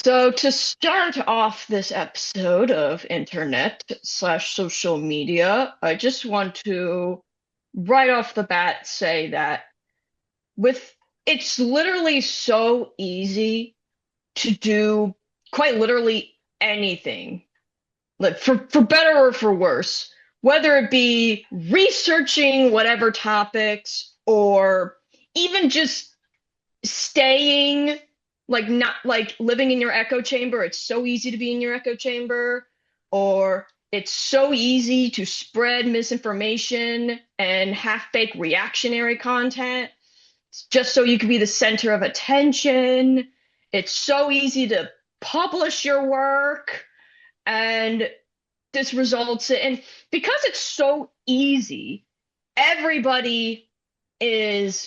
So, to start off this episode of internet slash social media, I just want to right off the bat say that with it's literally so easy to do quite literally anything, like for better or for worse, whether it be researching whatever topics or even just staying like not like living in your echo chamber. It's so easy to be in your echo chamber, or it's so easy to spread misinformation and half-baked reactionary content just so you can be the center of attention. It's so easy to publish your work, and this results in, because it's so easy, everybody is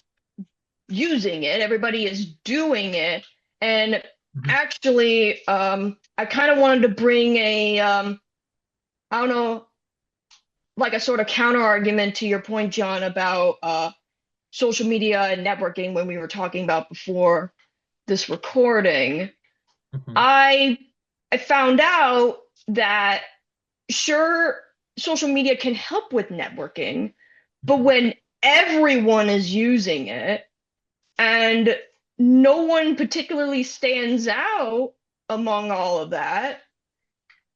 using it, everybody is doing it. And Mhm. actually, I kind of wanted to bring I don't know, like a sort of counter argument to your point, John, about social media and networking when we were talking about before this recording. Mhm. I I found out that sure, social media can help with networking, but Mhm. when everyone is using it and no one particularly stands out among all of that,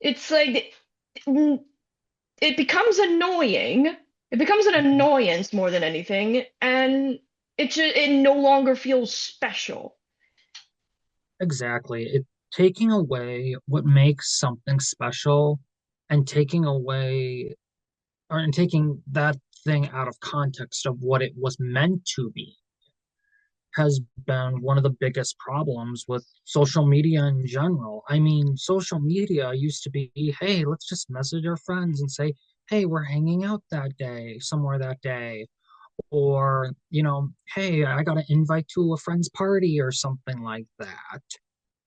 it's like it becomes annoying. It becomes an Mhm. annoyance more than anything, and it no longer feels special. Exactly. Taking away what makes something special and taking away and taking that thing out of context of what it was meant to be has been one of the biggest problems with social media in general. I mean, social media used to be, hey, let's just message our friends and say, hey, we're hanging out that day, somewhere that day. Or, hey, I got an invite to a friend's party or something like that.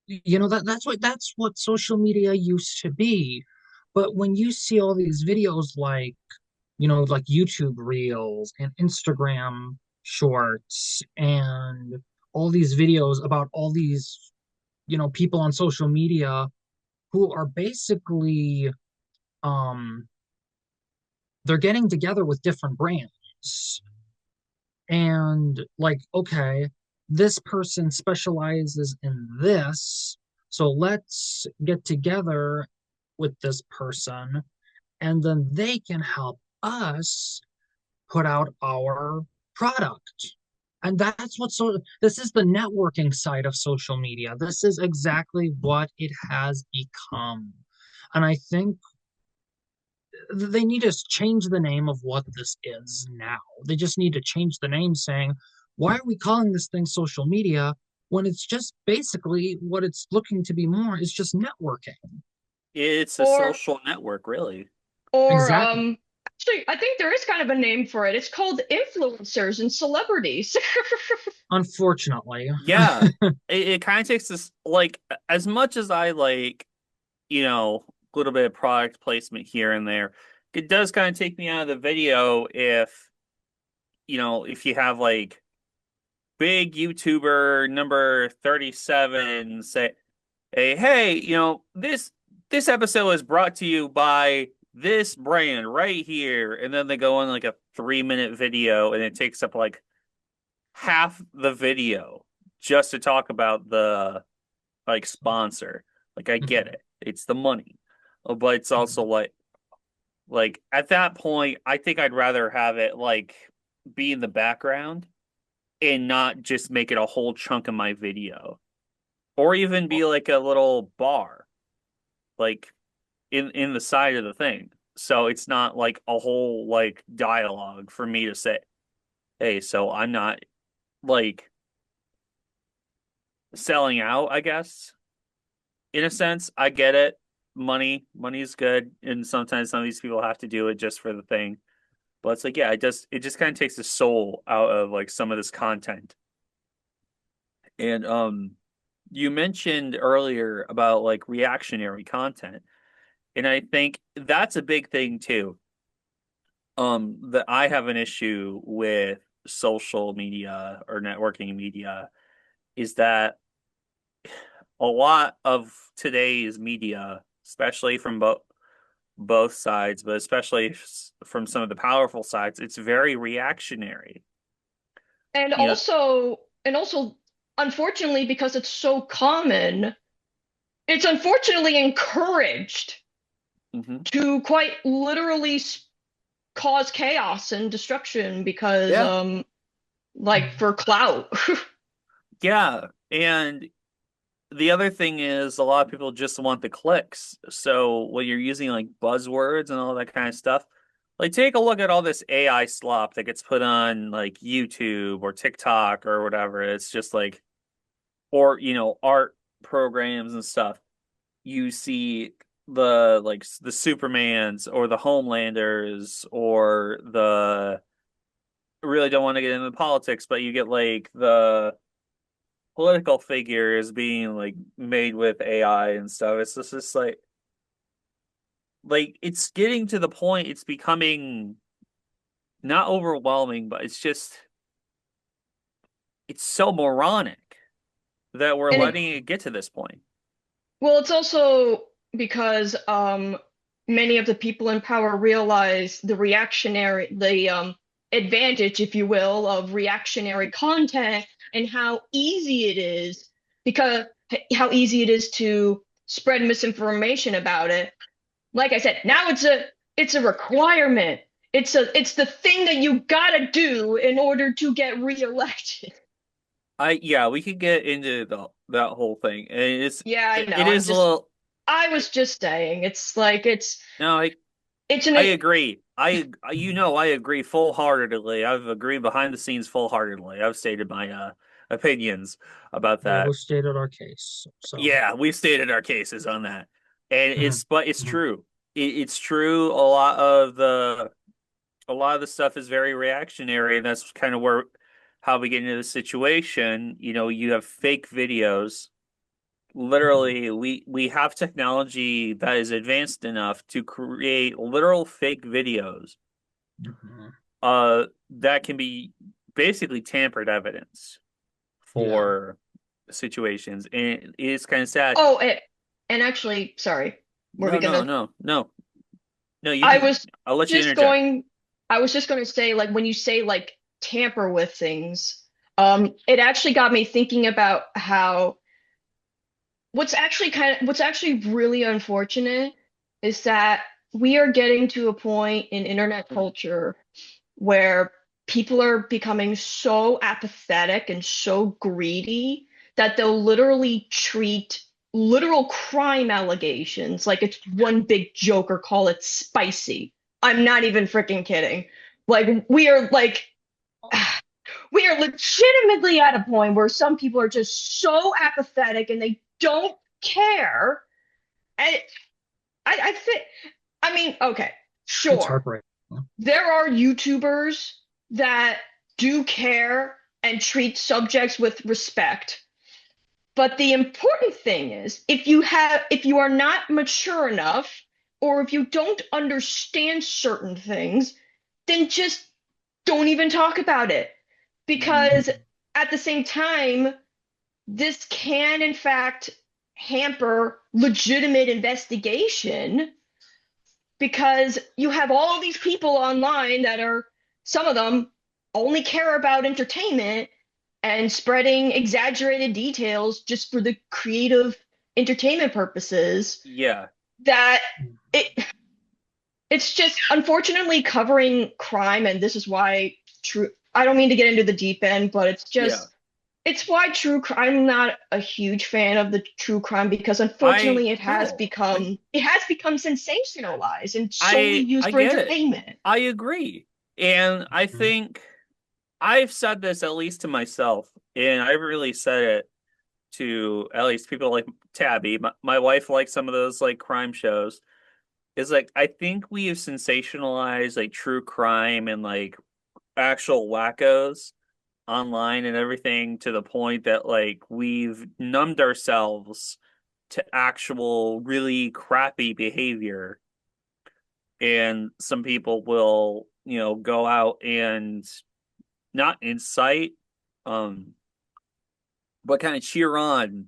That's what social media used to be. But when you see all these videos like YouTube Reels and Instagram Shorts and all these videos about all these, people on social media who are basically um they're getting together with different brands and like, okay, this person specializes in this, so let's get together with this person and then they can help us put out our product. And that's what, so this is the networking side of social media. This is exactly what it has become. And I think they need to change the name of what this is now. They just need to change the name saying, why are we calling this thing social media when it's just basically what it's looking to be more is just networking. It's a Or social network, really. or Exactly. actually, I think there is kind of a name for it. It's called influencers and celebrities. Unfortunately. Yeah, it kind of takes this like as much as I like, a little bit of product placement here and there. It does kind of take me out of the video if you have like big YouTuber number 37 say, hey, this episode is brought to you by this brand right here, and then they go on like a 3-minute video and it takes up like half the video just to talk about the like sponsor. Like I get Mhm. it. It's the money. But it's also Mhm. like at that point, I think I'd rather have it like be in the background and not just make it a whole chunk of my video. Or even be like a little bar, like in the side of the thing. So it's not like a whole like dialogue for me to say, hey, so I'm not like selling out, I guess. In a sense, I get it. Money's good, and sometimes some of these people have to do it just for the thing. But it's like, yeah, it just kind of takes the soul out of like some of this content. And you mentioned earlier about like reactionary content, and I think that's a big thing too. That I have an issue with social media or networking media is that a lot of today's media, especially from both sides, but especially from some of the powerful sides, it's very reactionary. And You know, also, and also, unfortunately, because it's so common, it's unfortunately encouraged hmm to quite literally cause chaos and destruction because, yeah, like for clout. yeah. And the other thing is a lot of people just want the clicks. So when you're using like buzzwords and all that kind of stuff, like take a look at all this AI slop that gets put on like YouTube or TikTok or whatever. It's just like, or art programs and stuff. You see the like the Supermans or the Homelanders or the really don't want to get into politics, but you get like the political figures being like made with AI and stuff. It's just like it's getting to the point it's becoming not overwhelming, but it's so moronic that we're And it, letting it get to this point. well, it's also because many of the people in power realize the advantage, if you will, of reactionary content and how easy it is because how easy it is to spread misinformation about it. Like I said, now it's a requirement. It's the thing that you gotta do in order to get reelected. Yeah, we could get into that whole thing. And Yeah, I know. it is a little I was just saying, it's like no, it's an I agree. I agree full-heartedly. I've agreed behind the scenes full-heartedly. I've stated my opinions about Yeah, that. we stated our case. So, Yeah, we've stated our cases on that. And mhm, but it's mhm, true. It's true. A lot of the stuff is very reactionary, and that's kind of where how we get into the situation. You have fake videos. mhm, Literally, we have technology that is advanced enough to create literal fake videos mhm. that can be basically tampered evidence Yeah. for situations. And it's kind of sad. oh, and actually, sorry, were we No, no, gonna? no, no, no, you I can. was I'll let you just interject. going. I was just going to say, like, when you say like tamper with things, it actually got me thinking about how what's actually really unfortunate is that we are getting to a point in internet culture where people are becoming so apathetic and so greedy that they'll literally treat literal crime allegations like it's one big joke or call it spicy. I'm not even freaking kidding. Like we are legitimately at a point where some people are just so apathetic and they don't care. And I think I mean, okay, It's sure, heartbreaking. there are YouTubers that do care and treat subjects with respect. But the important thing is if you are not mature enough or if you don't understand certain things, then just don't even talk about it. Because Mhm. at the same time, this can in fact hamper legitimate investigation because you have all these people online that are some of them only care about entertainment and spreading exaggerated details just for the creative entertainment purposes Yeah, that it it's just unfortunately covering crime, and this is why true I don't mean to get into the deep end, but yeah. it's why I'm not a huge fan of the true crime because I unfortunately no, it has become sensationalized and solely used I for get it. entertainment. I agree. And I Mhm. think I've said this at least to myself, and I haven't really said it to at least people like Tabby. My wife likes some of those like crime shows. Is like I think we have sensationalized like true crime and like actual wackos online and everything to the point that like we've numbed ourselves to actual really crappy behavior. And some people will, go out and not incite, um, but kind of cheer on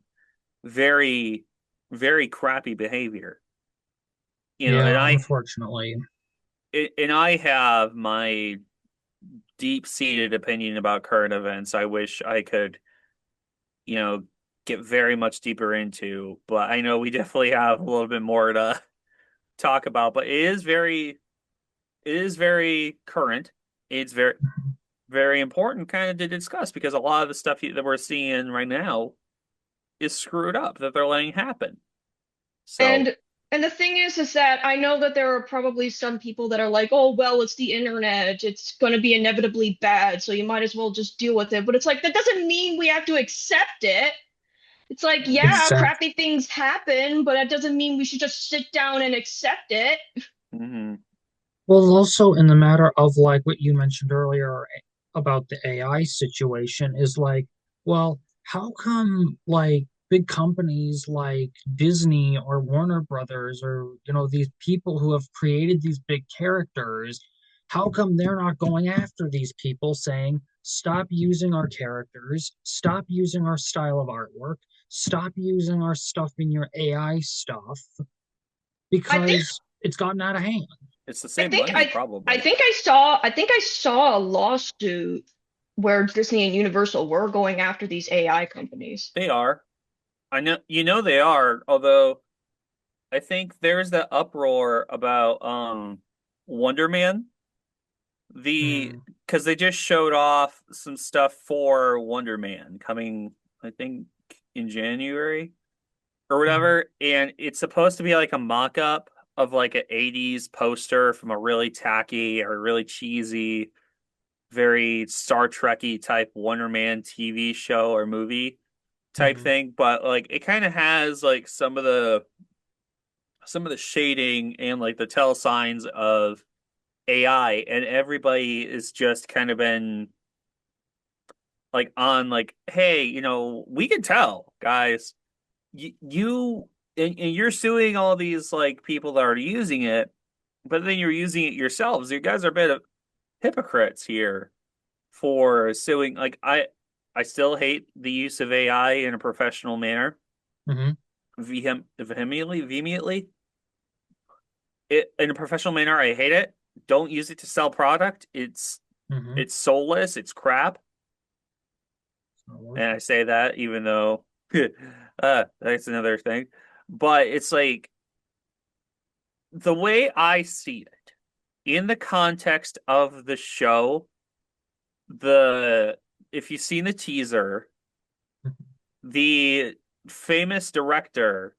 very, very crappy behavior. And Yeah, unfortunately. I have my deep-seated opinion about current events. I wish I could, you know, get very much deeper into, but I know we definitely have a little bit more to talk about. But it is very current. It's very, very important kind of to discuss because a lot of the stuff that we're seeing right now is screwed up that they're letting happen. So, And and the thing is that I know that there are probably some people that are like, oh, well, it's the internet. It's going to be inevitably bad, so you might as well just deal with it. But it's like that doesn't mean we have to accept it. It's like, yeah, Exactly. crappy things happen, but that doesn't mean we should just sit down and accept it. mhm. Well, also in the matter of like what you mentioned earlier about the AI situation is like, well, how come like big companies like Disney or Warner Brothers or these people who have created these big characters, how come they're not going after these people saying, stop using our characters, stop using our style of artwork, stop using our stuff in your AI stuff I think because it's gotten out of hand. It's the I same think money, I I probably. think I saw a lawsuit where Disney and Universal were going after these AI companies. They are. I know, they are, although I think there's that uproar about Wonder Man. The Hmm. Because they just showed off some stuff for Wonder Man coming, I think, in January or Hmm. whatever, and it's supposed to be like a mock-up of like an 80s poster from a really tacky or really cheesy, very Star Trekky type Wonder Man TV show or movie type Hmm. thing, but like it kind of has like some of the shading and like the tell signs of AI, and everybody is just kind of been like on like, hey, we can tell, guys, you and you're suing all these like people that are using it, but then you're using it yourselves. You guys are a bit of hypocrites here for suing. Like I still hate the use of AI in a professional manner, Hmm. vehemently. In a professional manner, I hate it. Don't use it to sell product. Hmm. It's soulless. It's crap. It's not worth And I it. say that even though that's another thing. But it's like the way I see it in the context of the show, the if you've seen the teaser, the famous director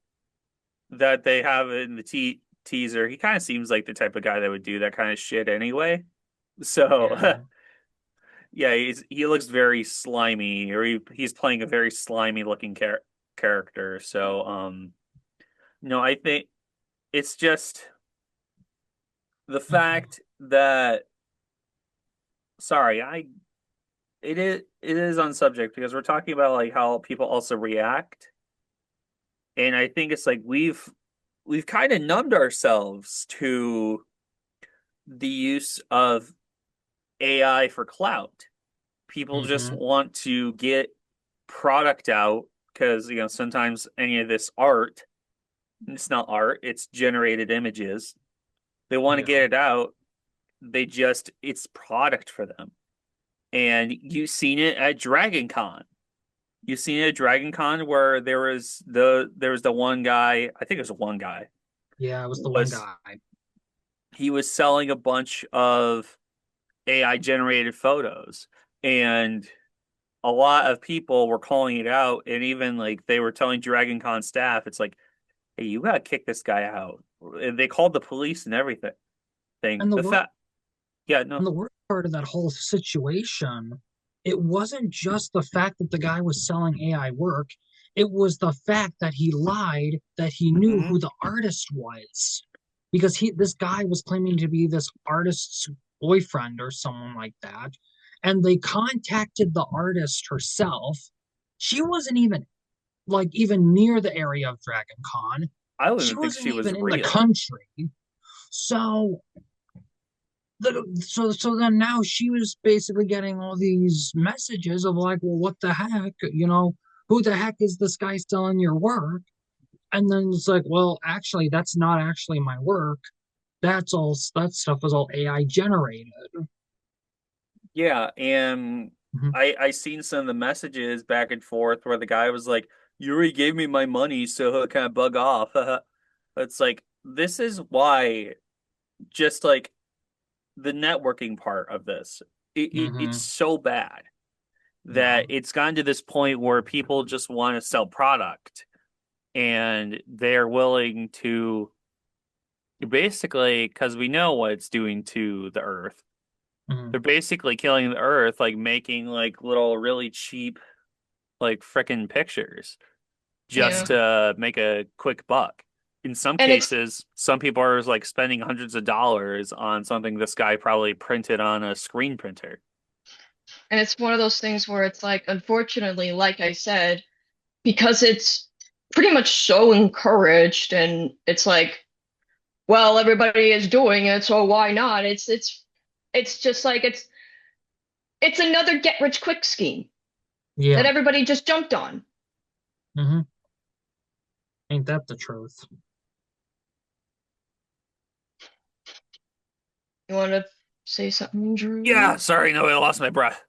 that they have in the teaser, he kind of seems like the type of guy that would do that kind of shit anyway. So Yeah. yeah, he looks very slimy, or he's playing a very slimy looking character. So no, I think it's just the fact that sorry, I it is on subject because we're talking about like how people also react, and I think it's like we've kind of numbed ourselves to the use of AI for clout. People just Hmm. want to get product out because sometimes any of this art, it's not art, it's generated images. They want to Yeah. get it out. It's product for them. And you've seen it at Dragon Con. You've seen it at Dragon Con where there was the one guy, I think it was the one guy, Yeah, it was the one was guy. he was selling a bunch of AI generated photos, and a lot of people were calling it out, and even like they were telling Dragon Con staff, it's like, hey, you gotta kick this guy out. And they called the police and everything. And the The worst fact, yeah, no, and the worst part of that whole situation, it wasn't just the fact that the guy was selling AI work, it was the fact that he lied that he knew hmm who the artist was. Because this guy was claiming to be this artist's boyfriend or someone like that. And they contacted the artist herself. She wasn't even near the area of Dragon Con. I don't She even think wasn't she was even in the real. country. So so then now she was basically getting all these messages of like, well, what the heck, who the heck is this guy selling your work? And then it's like, well, actually, that's not actually my work. That stuff was all AI generated. Yeah, and Mhm. I seen some of the messages back and forth where the guy was like, "You already gave me my money, so kind of bug off." It's like this is why just like the networking part of this, it's Mhm. so bad Yeah. that it's gotten to this point where people just want to sell product and they're willing to basically, because we know what it's doing to the earth. Mhm. They're basically killing the earth, like making like little really cheap like frickin' pictures just Yeah. to make a quick buck. In some And it's cases, some people are like spending hundreds of dollars on something this guy probably printed on a screen printer. and it's one of those things where it's like, unfortunately, like I said, because it's pretty much so encouraged, and it's like, well, everybody is doing it, so why not? It's just like it's another get rich quick scheme that Yeah. everybody just jumped on. Hmm. Ain't that the truth? You want to say something, Yeah, Drew? sorry, no, I lost my breath.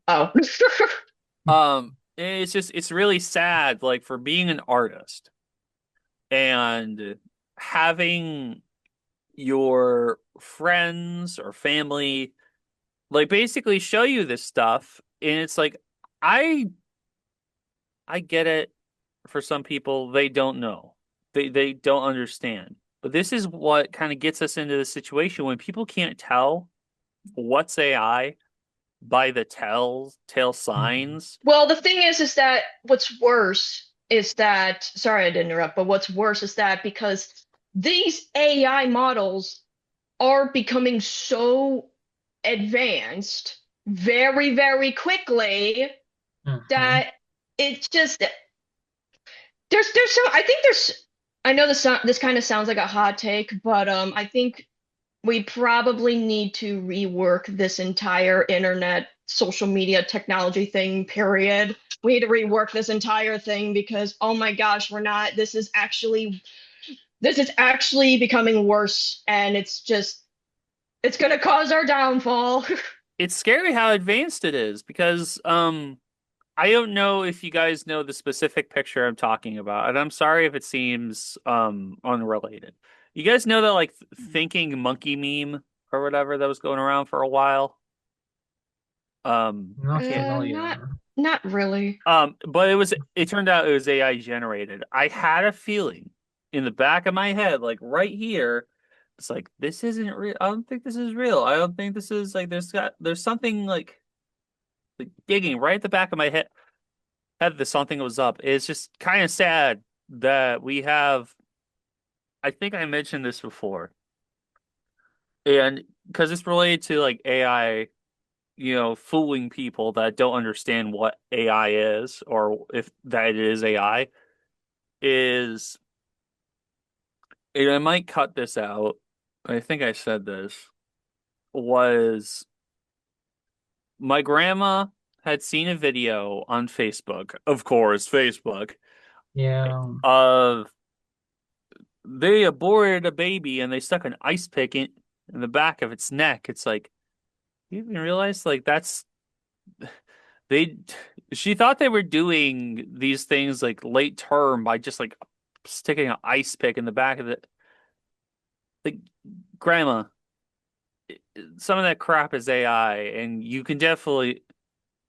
Oh. It's really sad, like for being an artist and having your friends or family like basically show you this stuff, and it's like I I get it. For some people, they don't know. They don't understand. But this is what kind of gets us into the situation when people can't tell what's AI by the telltale Mhm. signs. Well, the thing is that what's worse is that, sorry to interrupt, but what's worse is that because these AI models are becoming so advanced very, very quickly Mhm. that it's just there's so I think there's I know this kind of sounds like a hot take, but I think we probably need to rework this entire internet social media technology thing, period. We need to rework this entire thing because oh my gosh, we're not this is actually becoming worse, and it's gonna cause our downfall. It's scary how advanced it is because I don't know if you guys know the specific picture I'm talking about, and I'm sorry if it seems unrelated. You guys know that like thinking monkey meme or whatever that was going around for a while? I Not can't. Not familiar. not really. But it turned out it was AI generated. I had a feeling in the back of my head, like right here, it's like this isn't real. I don't think this is real. I don't think this is like there's something like digging right at the back of my head that something was up. It's just kind of sad that we have I think I mentioned this before. And because it's related to like AI, fooling people that don't understand what AI is or if that it is AI is, and I might cut this out. I think I said this was my grandma had seen a video on Facebook, of course, Facebook, Yeah. of they aborted a baby and they stuck an ice pick in the back of its neck. It's like, you even realize like they she thought they were doing these things like late term by just like sticking an ice pick in the back of the like grandma. Some of that crap is AI, and you can definitely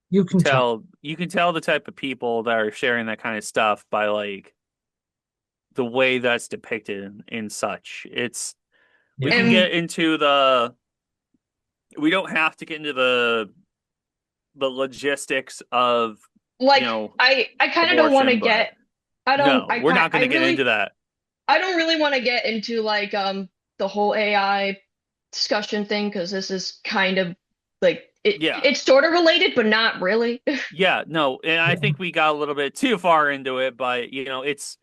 You can tell. tell the type of people that are sharing that kind of stuff by like the way that's depicted in such. It's we Yeah. can And get into the we don't have to get into the logistics of, you like know, I kind of don't want to abortion, but get I don't no, we're not going I to get into really that. I don't really want to get into like the whole AI discussion thing because this is kind of like Yeah. it's sort of related but not really. Yeah, no, and I Yeah. think we got a little bit too far into it, but it's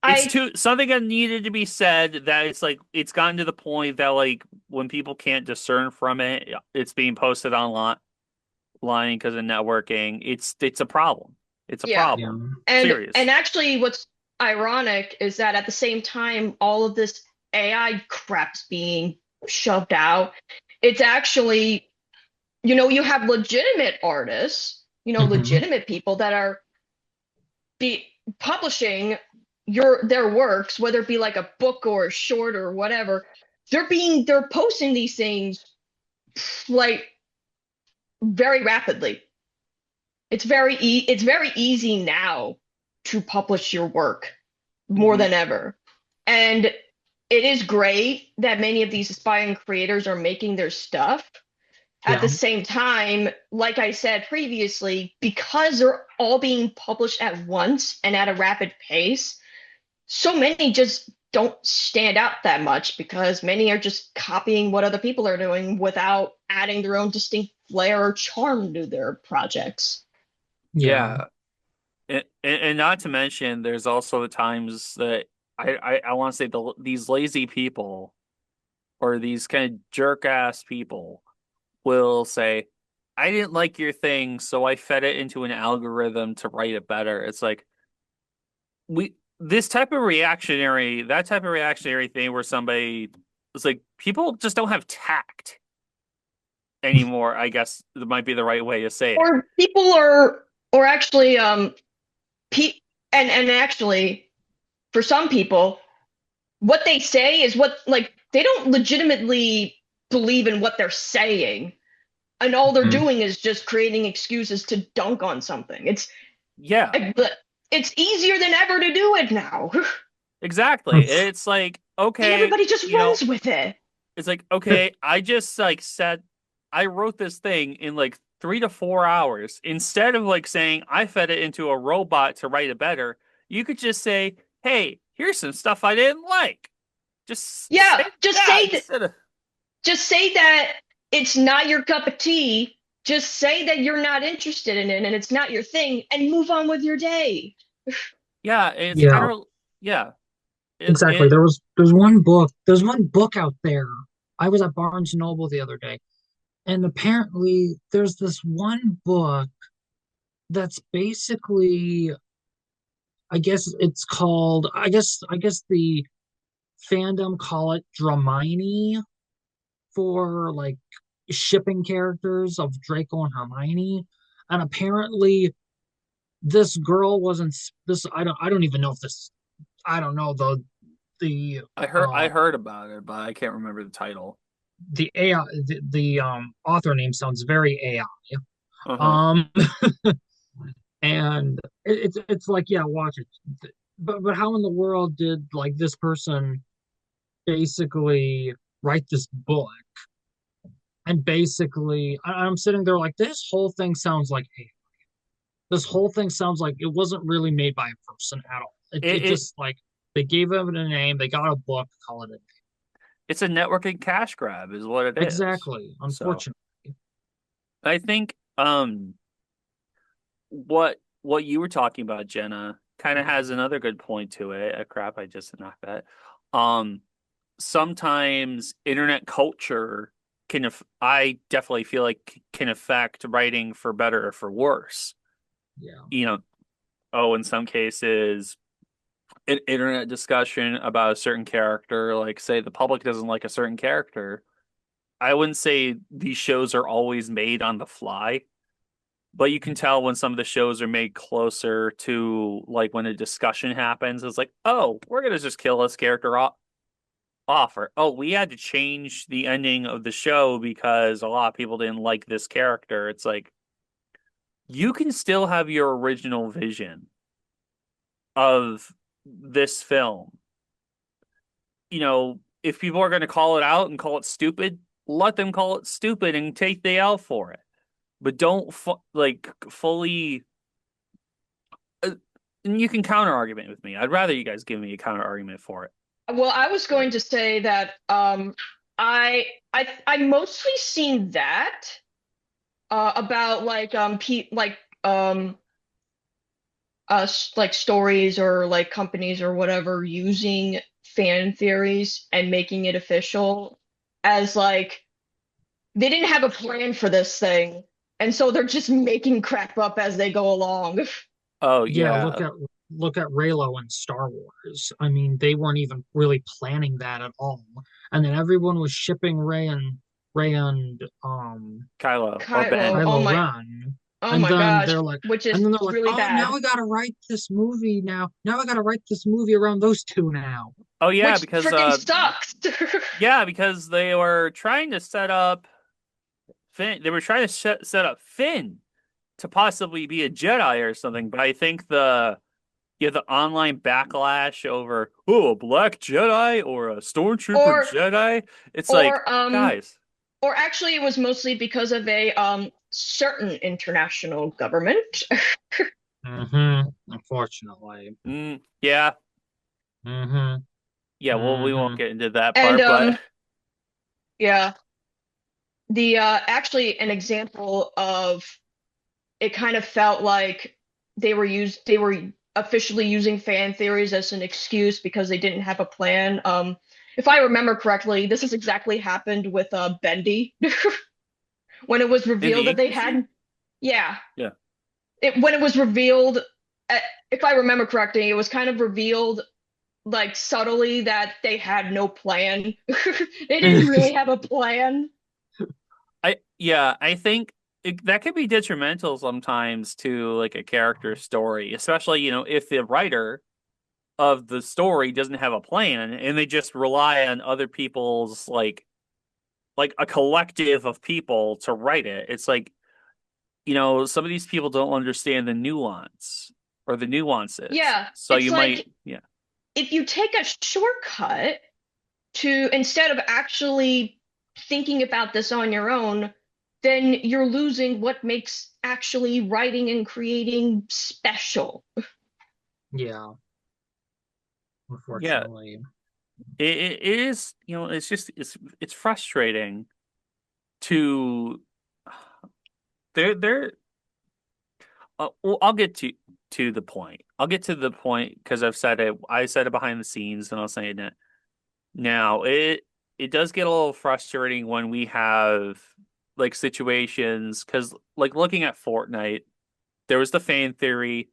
I too something that needed to be said that it's like it's gotten to the point that like when people can't discern from it's being posted online because of networking. It's a problem. It's a Yeah. Yeah. problem. And Serious. actually what's ironic is that at the same time all of this AI crap's being shoved out, it's actually, you have legitimate artists, Hmm. legitimate people that are be publishing their works, whether it be like a book or a short or whatever. They're posting these things like very rapidly. It's very easy now to publish your work more Hmm. than ever. And it is great that many of these aspiring creators are making their stuff. At the Yeah. same time, like I said previously, because they're all being published at once and at a rapid pace, so many just don't stand out that much because many are just copying what other people are doing without adding their own distinct flair or charm to their projects. Yeah. Yeah. And not to mention, there's also the times that I want to say these lazy people or these kind of jerk ass people will say, I didn't like your thing, so I fed it into an algorithm to write it better. It's like that type of reactionary thing where somebody it's like people just don't have tact anymore, I guess that might be the right way to say it. Or people are, or actually, pe and actually, for some people, what they say is what, like, they don't legitimately believe in what they're saying, and all they're Mhm. doing is just creating excuses to dunk on something. Yeah, It's easier than ever to do it now, exactly. It's like, and okay, everybody just runs with it. it's like, okay, I just like said I wrote this thing in like 3 to 4 hours. Instead of like saying I fed it into a robot to write it better, you could just say, hey, here's some stuff I didn't like. Just say Yeah, that instead of just say that it's not your cup of tea. Just say that you're not interested in it and it's not your thing, and move on with your day. yeah, it's kind Yeah, of yeah. exactly. It There's one book out there. I was at Barnes and Noble the other day, and apparently there's this one book that's basically, I guess it's called, I guess the fandom call it Dramini for like shipping characters of Draco and Hermione. And apparently this girl wasn't this I don't even know if this I don't know the I uh heard about it, but I can't remember the title. the AI the author name sounds very AI. Uh-huh. Um and it's like, yeah, watch it. But how in the world did like this person basically write this book? And basically I'm sitting there like this whole thing sounds like AI. This whole thing sounds like it wasn't really made by a person at all. It It just like they gave it a name, they got a book, call it a it's a networking cash grab is what it is. exactly. So Unfortunately. I think what you were talking about, Jenna, kind of has another good point to it. Crap, I just knocked that. Um, Sometimes internet culture I definitely feel like can affect writing for better or for worse. Yeah. You know, oh, in some cases, an internet discussion about a certain character, like say the public doesn't like a certain character. I wouldn't say these shows are always made on the fly, but you can tell when some of the shows are made closer to like when a discussion happens. It's like, oh, we're gonna just kill this character off, or oh, we had to change the ending of the show because a lot of people didn't like this character. It's like you can still have your original vision of this film. If people are going to call it out and call it stupid, let them call it stupid and take the L for it. But don't like fully. Uh, and you can counter argument with me. I'd rather you guys give me a counter argument for it. Well, I was going to say that I mostly seen that about like like stories or like companies or whatever using fan theories and making it official as like they didn't have a plan for this thing, and so they're just making crap up as they go along. Oh Yeah, yeah, look at Reylo in Star Wars. I mean, they weren't even really planning that at all. And then everyone was shipping Rey and Kylo or Ben. Kylo, Kylo Ren. oh my gosh, which And is then they're like, really oh, now bad. I gotta write this movie now. Now I gotta write this movie around those two now. Oh yeah, Which because freaking sucks. yeah, because they were trying to set up Finn. They were trying to set up Finn to possibly be a Jedi or something. But I think the online backlash over a black Jedi or a stormtrooper Or Jedi. It's like, or guys, or actually it was mostly because of a certain international government. Unfortunately. yeah, Mm-hmm. yeah. Well, we won't Mm-hmm. get into that And part, but yeah, the actually an example of it kind of felt like they were officially using fan theories as an excuse because they didn't have a plan. If I remember correctly, this has exactly happened with Bendy when it was in the revealed that ink they machine, had, yeah, yeah. when it was revealed, uh, if I remember correctly, it was kind of revealed like subtly that they had no plan. They didn't really have a plan. I think that could be detrimental sometimes to like a character story, especially if the writer of the story doesn't have a plan and they just rely on other people's like a collective of people to write it. It's like, some of these people don't understand the nuance or the nuances. Yeah, So it's you might, like yeah. if you take a shortcut to instead of actually thinking about this on your own, then you're losing what makes actually writing and creating special. Yeah, Yeah, unfortunately. it is, it's just it's frustrating to they're well, I'll get to the point. I'll get to the point because I've said it. I said it behind the scenes, and I'll say it now. It does get a little frustrating when we have like situations because like looking at Fortnite, there was the fan theory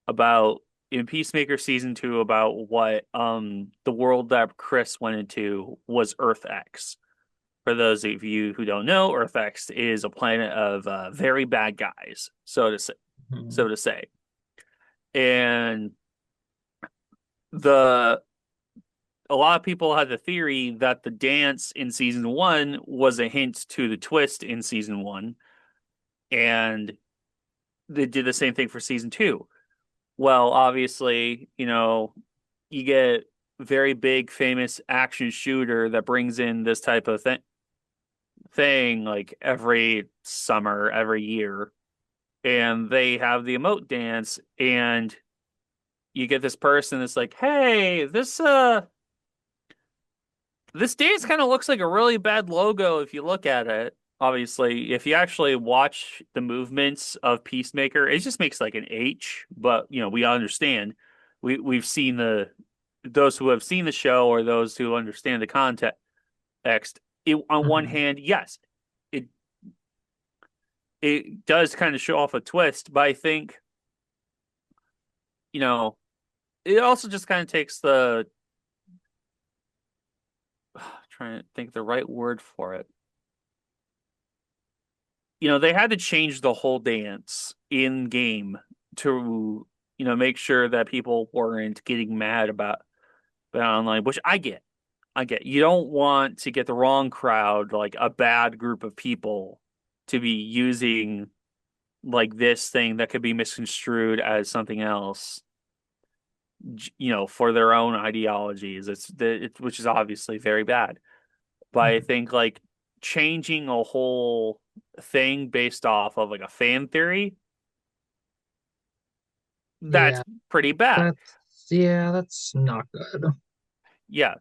about in Peacemaker season 2 about what the world that Chris went into was Earth X. For those of you who don't know, Earth X is a planet of very bad guys, so Mhm. to say. And the a lot of people had the theory that the dance in season 1 was a hint to the twist in season 1, and they did the same thing for season 2. Well, obviously, you get very big famous action shooter that brings in this type of thing like every summer, every year, and they have the emote dance, and you get this person that's like, "Hey, this dance kind of looks like a really bad logo if you look at it." Obviously, if you actually watch the movements of Peacemaker, it just makes like an H, but we understand. We've seen those who have seen the show or those who understand the context. On one Mhm. hand, yes, it it does kind of show off a twist, but I think, you know, it also just kind of takes the trying to think the right word for it. They had to change the whole dance in game to, make sure that people weren't getting mad about online, which I get. I get. You don't want to get the wrong crowd, like a bad group of people, to be using like this thing that could be misconstrued as something else, for their own ideologies. Which is obviously very bad. But I Mhm. think like changing a whole thing based off of like a fan theory, that's Yeah, pretty bad. that's not good. Yeah.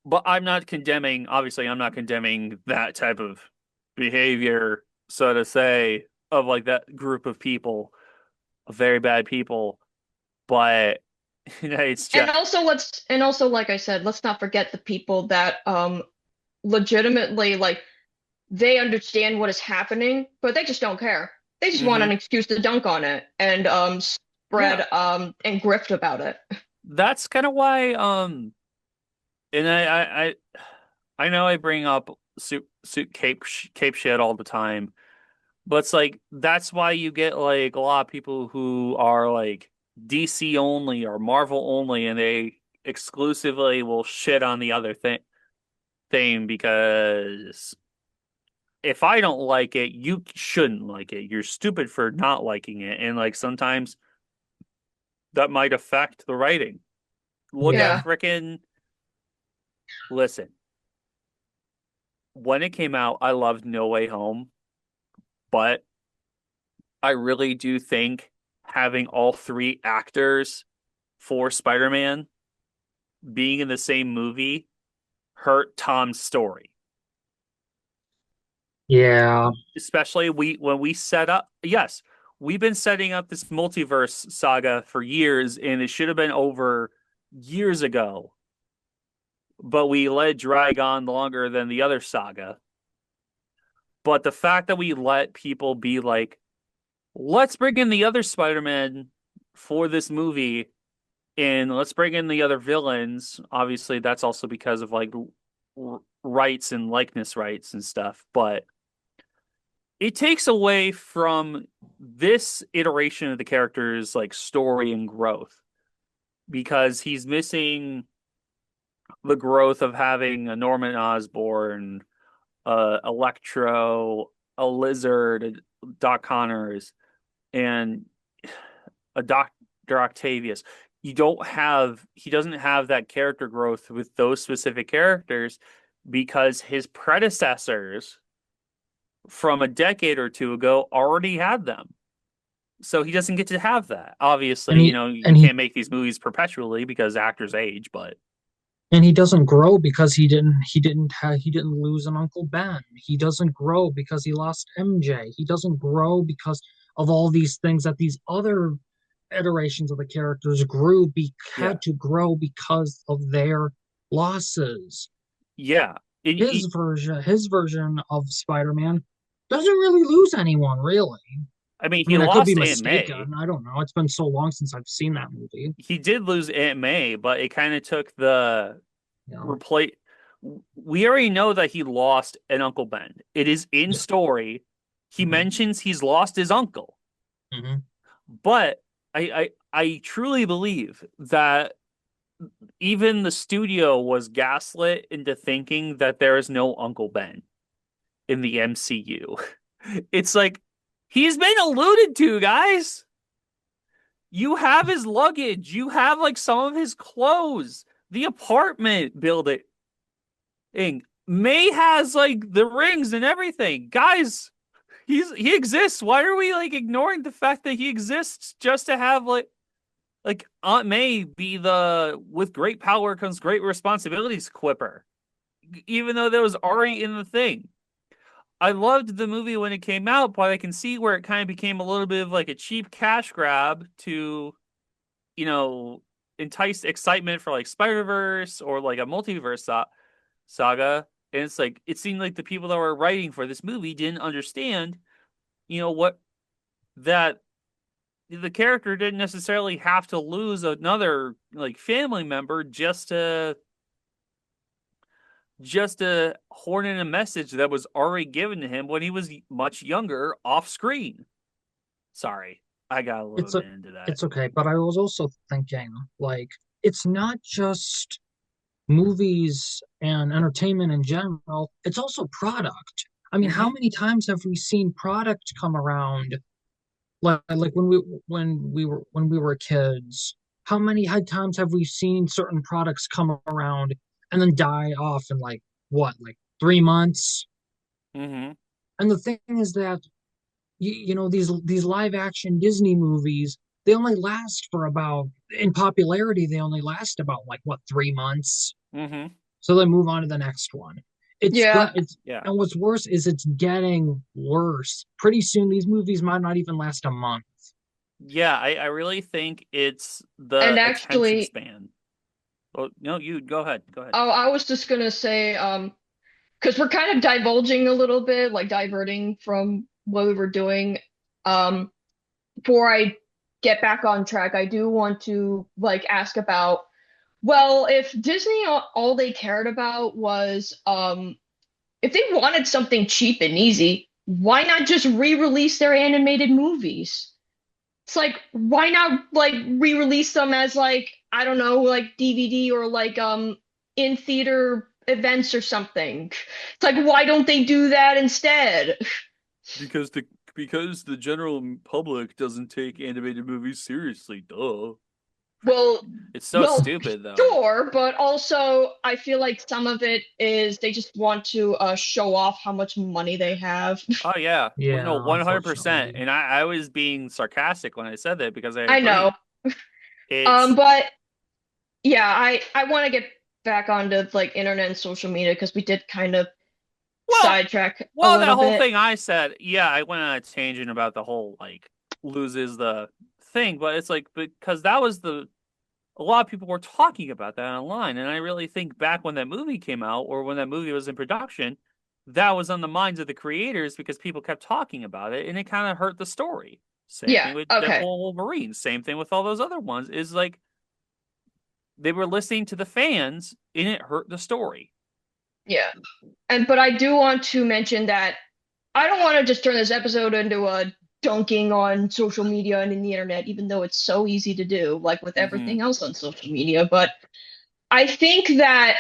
But obviously, I'm not condemning that type of behavior, so to say, of like that group of people, of very bad people. But, it's just, And also like I said, let's not forget the people that legitimately like they understand what is happening, but they just don't care. They just want hmm an excuse to dunk on it. And Yeah, spread and grift about it. that's kind of why and I know I bring up suit cape shit all the time, but it's like that's why you get like a lot of people who are like DC only or Marvel only, and they exclusively will shit on the other thing because if I don't like it, you shouldn't like it. You're stupid for not liking it, and like sometimes that might affect the writing. Look at Yeah. Yeah. frickin' listen. When it came out, I loved No Way Home, but I really do think having all three actors for Spider-Man being in the same movie hurt Tom's story. Yeah. Especially when we set up, yes, we've been setting up this multiverse saga for years, and it should have been over years ago, but we let it drag on longer than the other saga. But the fact that we let people be like, let's bring in the other Spider-Man for this movie and let's bring in the other villains. Obviously, that's also because of like rights and likeness rights and stuff, but it takes away from this iteration of the character's like story and growth because he's missing the growth of having a Norman Osborn, Electro, a Lizard, a Doc Connors, and a Doctor Octavius. He doesn't have that character growth with those specific characters because his predecessors from a decade or two ago already had them. So he doesn't get to have that. Obviously, And he you and he can't make these movies perpetually because actors age, but and he doesn't grow because he didn't lose an Uncle Ben. He doesn't grow because he lost MJ. He doesn't grow because of all these things that these other iterations of the characters yeah. had to grow because of their losses. Yeah. His version of Spider-Man doesn't really lose anyone, really. I mean, I he mean, I could be lost Aunt May. mistaken. I don't know. It's been so long since I've seen that movie. He did lose Aunt May, but it kind of took the You know. replace. We already know that he lost an Uncle Ben. It is in Yeah. story. He Hmm. mentions he's lost his uncle, Hmm. but I truly believe that even the studio was gaslit into thinking that there is no Uncle Ben in the MCU. It's like he's been alluded to, guys. You have his luggage. You have like some of his clothes. The apartment building. May has like the rings and everything. Guys, he exists. Why are we like ignoring the fact that he exists just to have like Aunt May be the with great power comes great responsibilities quipper, even though that was already in the thing. I loved the movie when it came out, but I can see where it kind of became a little bit of like a cheap cash grab to, you know, entice excitement for like Spider-Verse or like a multiverse saga. And it's like it seemed like the people that were writing for this movie didn't understand, what that the character didn't necessarily have to lose another like family member just to horn in a message that was already given to him when he was much younger off screen. Sorry, I got a little It's a, bit into that. it's okay, but I was also thinking, like, it's not just movies and entertainment in general, it's also product. I mean, how Mm-hmm. many times have we seen product come around like when we were kids? How times have we seen certain products come around and then die off in like what, like 3 months? Mm-hmm. And the thing is that these live action Disney movies, they only last for about in popularity, they only last about like what, 3 months. Mm-hmm. So they move on to the next one. Yeah. It's Yeah. and what's worse is it's getting worse. Pretty soon these movies might not even last a month. Yeah, I really think it's And the attention actually, span. Oh, no, you go ahead. Go ahead. oh, I was just gonna say, because we're kind of divulging a little bit, like diverting from what we were doing. Um, before I get back on track, I do want to like ask about, well, if Disney all they cared about was if they wanted something cheap and easy, why not just re-release their animated movies? It's like, why not like re-release them as like, I don't know, like DVD or like in theater events or something? It's like, why don't they do that instead? Because the general public doesn't take animated movies seriously, duh. Well, It's so well, stupid though. sure, but also I feel like some of it is they just want to show off how much money they have. Oh yeah. Well, no, Yeah, 100%. unfortunately. And I was being sarcastic when I said that because I I know. agree. It's But yeah, I want to get back onto like internet and social media because we did kind of well, sidetrack a well, that little whole bit. thing I said, yeah, I went on a tangent about the whole like loses the thing, but it's like because that was the a lot of people were talking about that online, and I really think back when that movie came out or when that movie was in production, that was on the minds of the creators because people kept talking about it, and it kind of hurt the story. Same Yeah, thing with okay. Deadpool and Wolverine. Same thing with all those other ones. Is like they were listening to the fans, and it hurt the story. Yeah. And but I do want to mention that I don't want to just turn this episode into a dunking on social media and in the internet, even though it's so easy to do, like with Mm-hmm. everything else on social media. But I think that,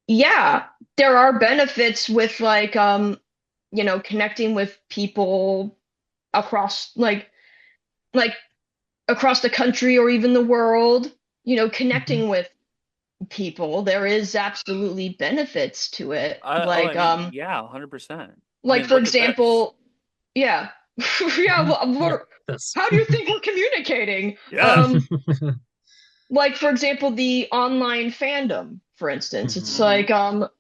yeah, there are benefits with like, connecting with people across like across the country or even the world, Hmm. connecting with people. There is absolutely benefits to it. Oh, I mean, yeah, 100%. I Like mean, for look at this. example, yeah. Yeah, well, Yeah, this. how do you think we're communicating? Yeah. Like for example, the online fandom, for instance. It's Hmm. Mm-hmm. like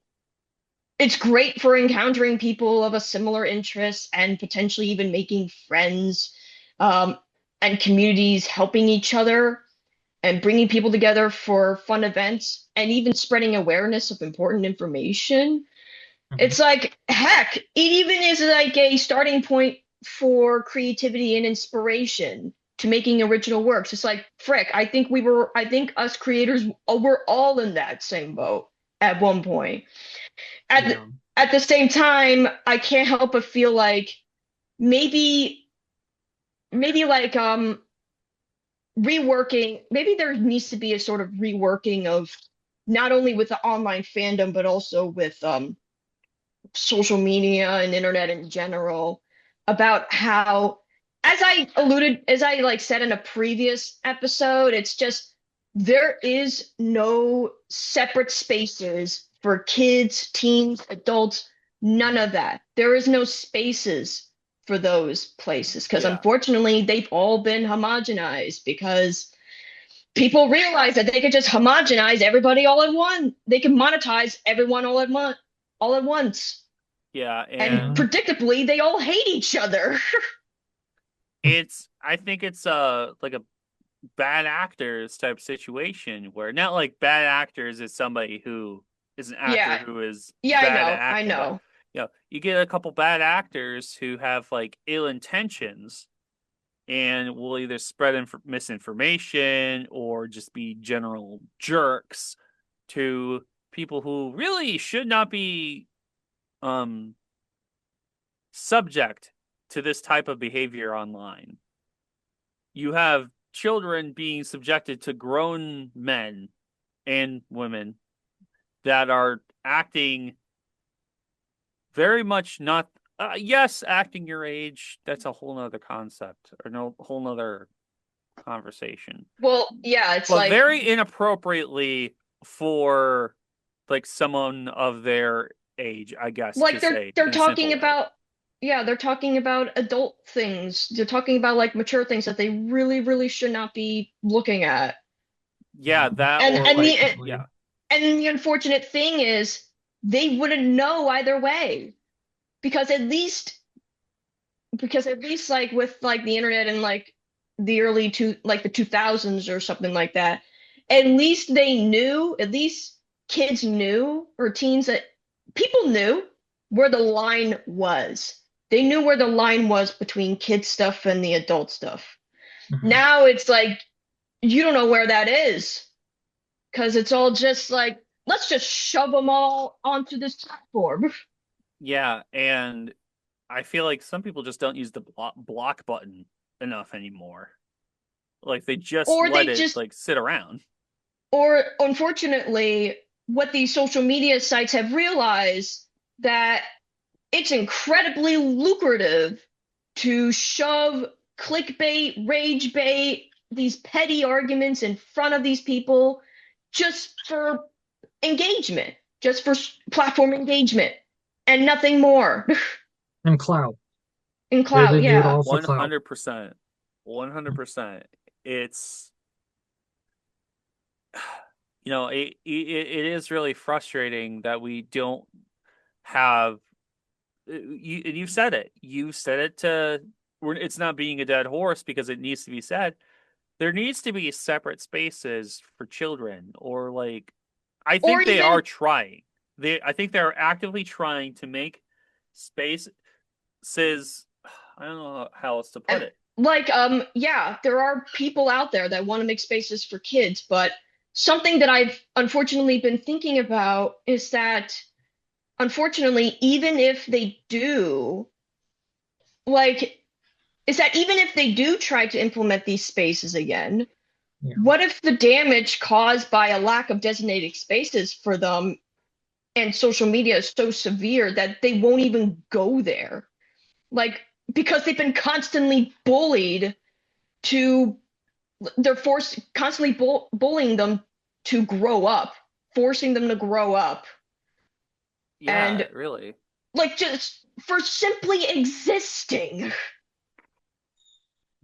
it's great for encountering people of a similar interest and potentially even making friends, um, and communities helping each other and bringing people together for fun events and even spreading awareness of important information. Hmm. It's like, heck, it even is like a starting point for creativity and inspiration to making original works. It's like, frick, I think us creators were all in that same boat at one point. At the, Yeah. at the same time, I can't help but feel like maybe, maybe like, maybe there needs to be a sort of reworking of not only with the online fandom, but also with, social media and internet in general about how as I like said in a previous episode, it's just there is no separate spaces for kids, teens, adults, none of that. There is no spaces for those places because Yeah. unfortunately they've all been homogenized because people realize that they could just homogenize everybody all at once. They can monetize everyone all at once. Yeah. And Yeah. And predictably, they all hate each other. I think it's like a bad actors type situation where not like bad actors is somebody who is an actor Yeah, who is yeah, bad at I acting, but know. you get a couple bad actors who have like ill intentions and will either spread misinformation or just be general jerks to people who really should not be um subject to this type of behavior online. You have children being subjected to grown men and women that are acting very much not yes, acting your age, that's a whole nother concept or no whole nother conversation, Well, yeah, it's but like, very inappropriately for like someone of their age, I guess, to say they're in a simple talking way. about, yeah, they're talking about adult things. They're talking about like mature things that they really, really should not be looking at. Yeah, Yeah. that And or and the like Unfortunately. yeah. and the unfortunate thing is they wouldn't know either way because at least like with like the internet and like the 2000s or something like that, at least kids knew or teens that people knew where the line was. They knew where the line was between kid stuff and the adult stuff. Hmm. Now it's like you don't know where that is because it's all just like let's just shove them all onto this platform. Yeah, and I feel like some people just don't use the block button enough anymore. Like they just Or let they it just like sit around. or unfortunately what these social media sites have realized that it's incredibly lucrative to shove clickbait, rage bait, these petty arguments in front of these people just for engagement, just for platform engagement, and nothing more. And clout. In They clout, do it yeah. all for clout. 100%. 100%. It's it is really frustrating that we don't have and you said it. You said it to it's not being a dead horse because it needs to be said. There needs to be separate spaces for children or like I Or think they even are trying. I think they're actively trying to make spaces I don't know how else to put it. like yeah, there are people out there that want to make spaces for kids, but something that I've unfortunately been thinking about is that unfortunately, even if they do, like, is that even if they do try to implement these spaces again, Yeah. what if the damage caused by a lack of designated spaces for them and social media is so severe that they won't even go there? Like, because they've been constantly bullied to, they're forced, constantly bullying them to grow up, forcing them to grow up. Yeah, And really. like just for simply existing. And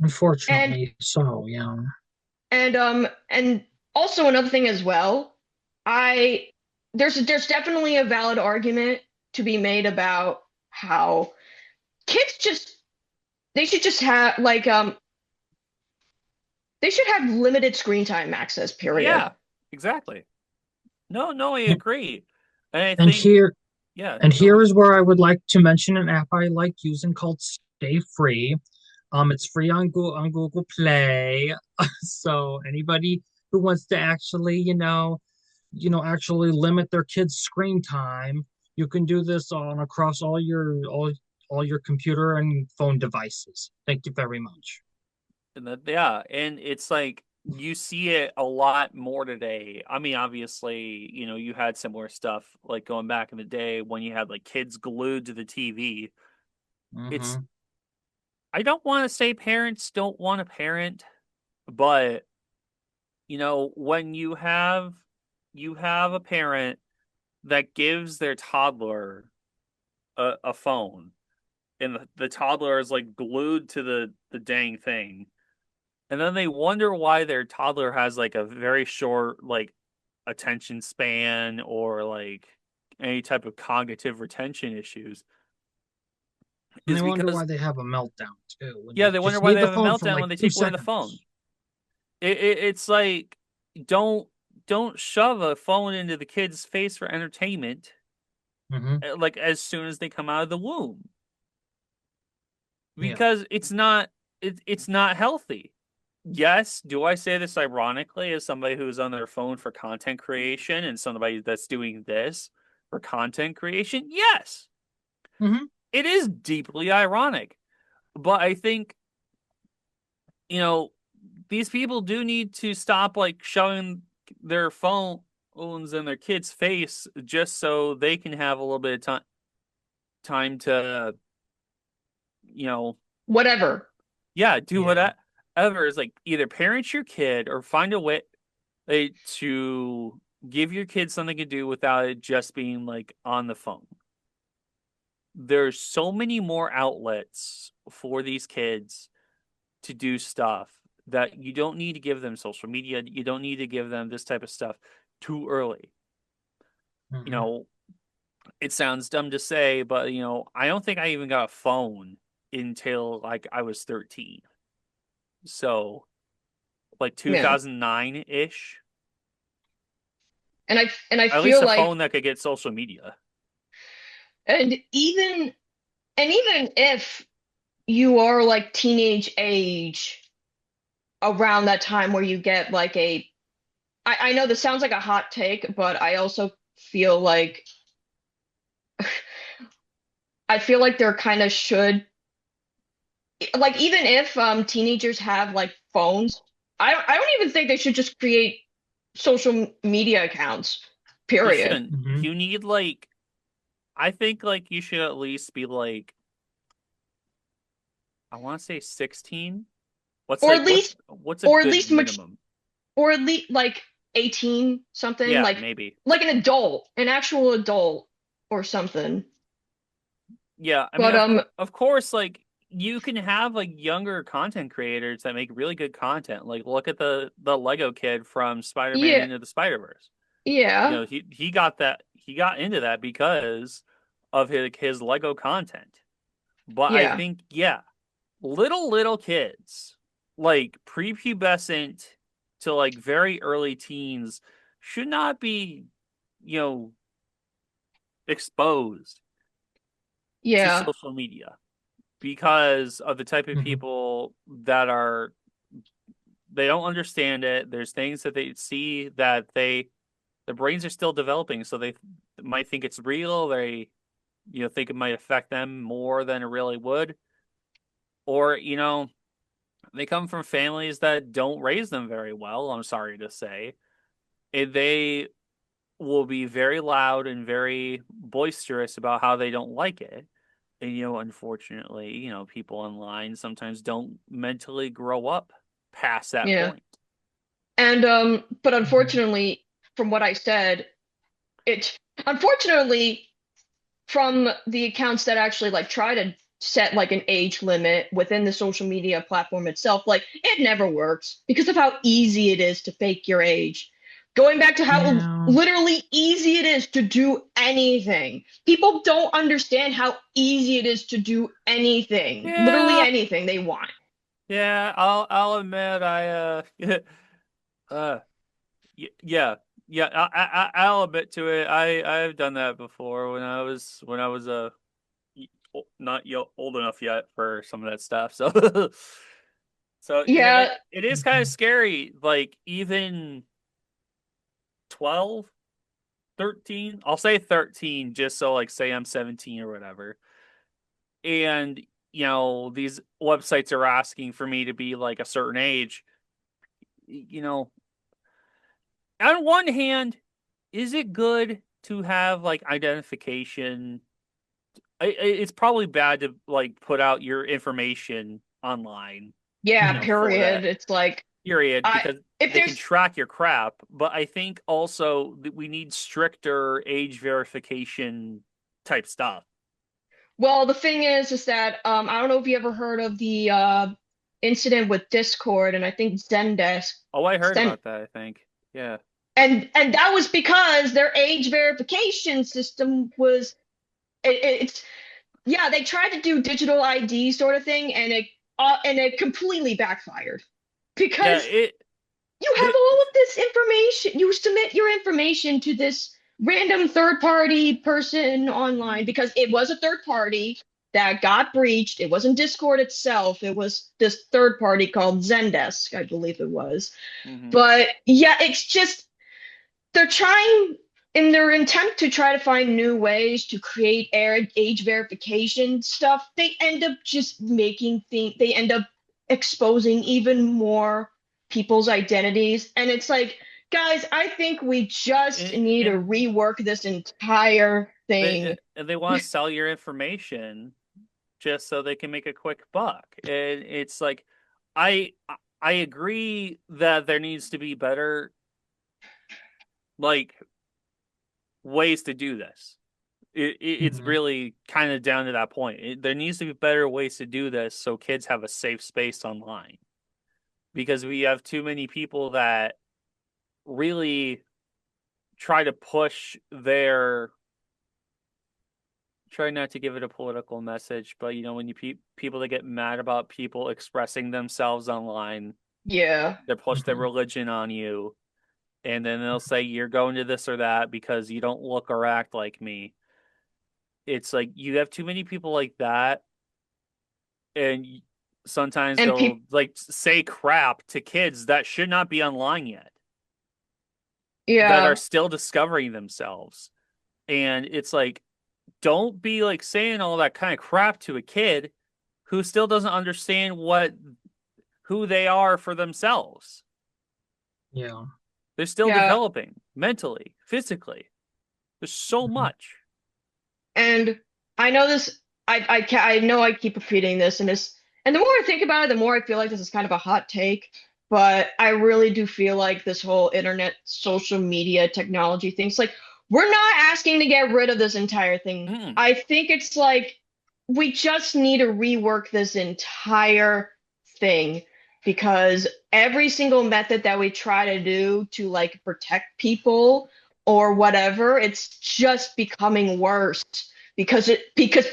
Unfortunately, so yeah. and also another thing as well, I there's definitely a valid argument to be made about how kids just they should just have like they should have limited screen time access, period. Yeah, exactly. No, no, I agree. And I And think, here yeah, and go here ahead. is where I would like to mention an app I like using called Stay Free. It's free on Google Play. So anybody who wants to actually, actually limit their kids' screen time, you can do this on across all your computer and phone devices. Thank you very much. And yeah, and it's like you see it a lot more today. I mean, obviously, you had similar stuff like going back in the day when you had like kids glued to the TV. It's Hmm. I don't want to say parents don't want to parent, but when you have a parent that gives their toddler a phone and the toddler is like glued to the dang thing. And then they wonder why their toddler has like a very short like attention span or like any type of cognitive retention issues And is they wonder because why they have a meltdown too, when yeah, you they wonder just why need they the have a phone for meltdown like when they two take away the phone. seconds. It's like don't don't shove a phone into the kid's face for entertainment Hmm. like as soon as they come out of the womb Yeah. because it's not healthy. Yes, do I say this ironically as somebody who's on their phone for content creation and somebody that's doing this for content creation? Yes, Hmm. it is deeply ironic. But I think, you know, these people do need to stop like shoving their phones in their kids' face just so they can have a little bit of time to, you know, Whatever. yeah, do Yeah. whatever is like either parent your kid or find a way to give your kids something to do without it just being like on the phone. There's so many more outlets for these kids to do stuff that you don't need to give them social media. You don't need to give them this type of stuff too early. You Hmm. know, it sounds dumb to say, but I don't think I even got a phone until like I was 13. So, like Yeah. 2009-ish. And I At least feel a like phone that could get social media. and even if you are like teenage age, around that time where you get like I know this sounds like a hot take, but I also feel like I feel like there kind of should like even if teenagers have like phones, I don't even think they should just create social media accounts. You Period. shouldn't. Hmm. You need like I think like you should at least be like I want to say 16. What's Or like at least what's a or at good least much minimum? or at least like 18 something Yeah, maybe. like an adult, an actual adult or something. Yeah, I mean But of course like you can have like younger content creators that make really good content. Like look at the Lego kid from Spider-Man yeah, Into the Spider-Verse. You yeah, know, he got that he got into that because of his Lego content. But I yeah, think yeah, little kids like prepubescent to like very early teens should not be, you know, exposed to yeah, social media because of the type of Hmm. people that are they don't understand it. There's things that they see that their brains are still developing, so they might think it's real. They think it might affect them more than it really would, or they come from families that don't raise them very well. I'm sorry to say, and they will be very loud and very boisterous about how they don't like it. And unfortunately, people online sometimes don't mentally grow up past that yeah. point. And but Hmm. unfortunately, from what I said, it unfortunately from the accounts that actually like try to set like an age limit within the social media platform itself, like it never works because of how easy it is to fake your age. Going back to how Yeah. literally easy it is to do anything. People don't understand how easy it is to do anything, literally Yeah, anything they want. yeah, I'll admit uh yeah, yeah, I'll admit to it. I've done that before when I was not old enough yet for some of that stuff. So so Yeah, it is kind of Hmm. scary. Like even 12, 13. I'll say 13 just so like say I'm 17 or whatever. And these websites are asking for me to be like a certain age. You know, on one hand, is it good to have like identification? It's probably bad to like put out your information online, yeah, Hmm. for period. that It's like period I because if they can there's track your crap. But I think also that we need stricter age verification type stuff. well, the thing is that I don't know if you ever heard of the incident with Discord and I think Zendesk, Oh, I heard Zen, about that, I think. Yeah. and that was because their age verification system was it's yeah, they tried to do digital ID sort of thing and it completely backfired Yeah, because it you have it all of this information. You submit your information to this random third party person online because it was a third party that got breached. It wasn't Discord itself, it was this third party called Zendesk, I believe it was. mhm. But yeah, it's just they're trying in their attempt to try to find new ways to create age verification stuff, they end up just making things, they end up exposing even more people's identities. And it's like, guys, I think we just need to And rework this entire thing. they want to sell your information just so they can make a quick buck. And it's like I I agree that there needs to be better like ways to do this. It's Hmm. really kind of down to that point. There needs to be better ways to do this so kids have a safe space online because we have too many people that really try to push their try not to give it a political message, but when people that get mad about people expressing themselves online, Yeah. they push their Hmm. religion on you, and then they'll say you're going to this or that because you don't look or act like me. It's like you have too many people like that, and Sometimes And they'll people, like say crap to kids that should not be online yet, that are yeah, still discovering themselves. And it's like, don't be like saying all that kind of crap to a kid who still doesn't understand who they are for themselves. Yeah. They're still yeah. developing mentally, physically. There's so Mhm. much. And I know this, I know I keep repeating this, and the more I think about it, the more I feel like this is kind of a hot take, but I really do feel like this whole internet, social media, technology thing's like, we're not asking to get rid of this entire thing. Mm. I think it's like, we just need to rework this entire thing because every single method that we try to do to like protect people or whatever, it's just becoming worse because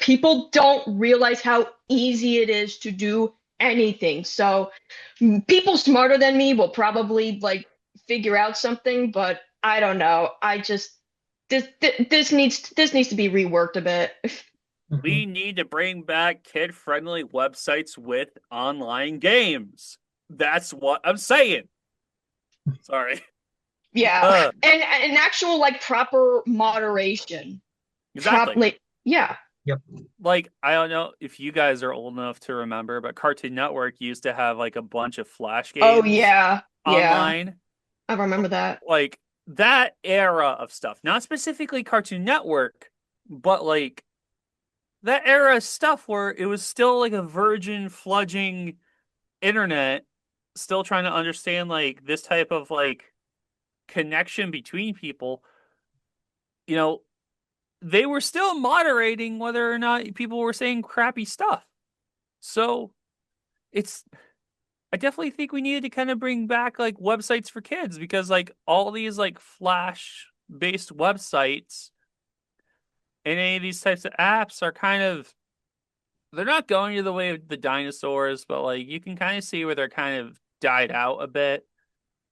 people don't realize how easy it is to do anything. So people smarter than me will probably like figure out something, but I don't know. I just this needs to be reworked a bit. Mhm. We need to bring back kid-friendly websites with online games. That's what I'm saying. Sorry. Yeah. Uh, And actual like proper moderation. exactly. Probably yeah. Yep. Like, I don't know if you guys are old enough to remember, but Cartoon Network used to have like a bunch of Flash Oh games yeah. Yeah. online. I remember that. Like that era of stuff, not specifically Cartoon Network, but like that era of stuff where it was still like a virgin fludging internet, still trying to understand like this type of like connection between people. You know, they were still moderating whether or not people were saying crappy stuff. So it's I definitely think we needed to kind of bring back like websites for kids because like all these like flash based websites and any of these types of apps are kind of they're not going to the way of the dinosaurs, but like you can kind of see where they're kind of died out a bit.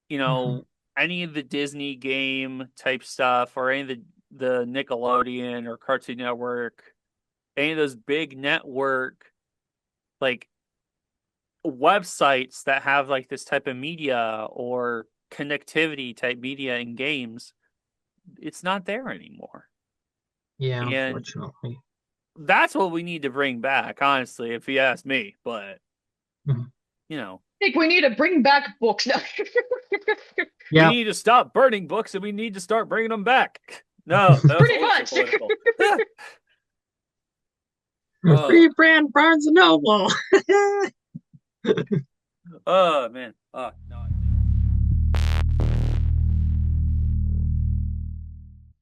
You Mhm. know, any of the Disney game type stuff or any of the Nickelodeon or Cartoon Network, any of those big network like websites that have like this type of media or connectivity type media in games, it's not there anymore. Yeah, And unfortunately. that's what we need to bring back, honestly, if you ask me. But, Mhm. you know, I think we need to bring back books now. we Yep. need to stop burning books and we need to start bringing them back. No, that was a Pretty little too much. political. Oh, Rebrand Barnes and Noble. oh man. Oh, no.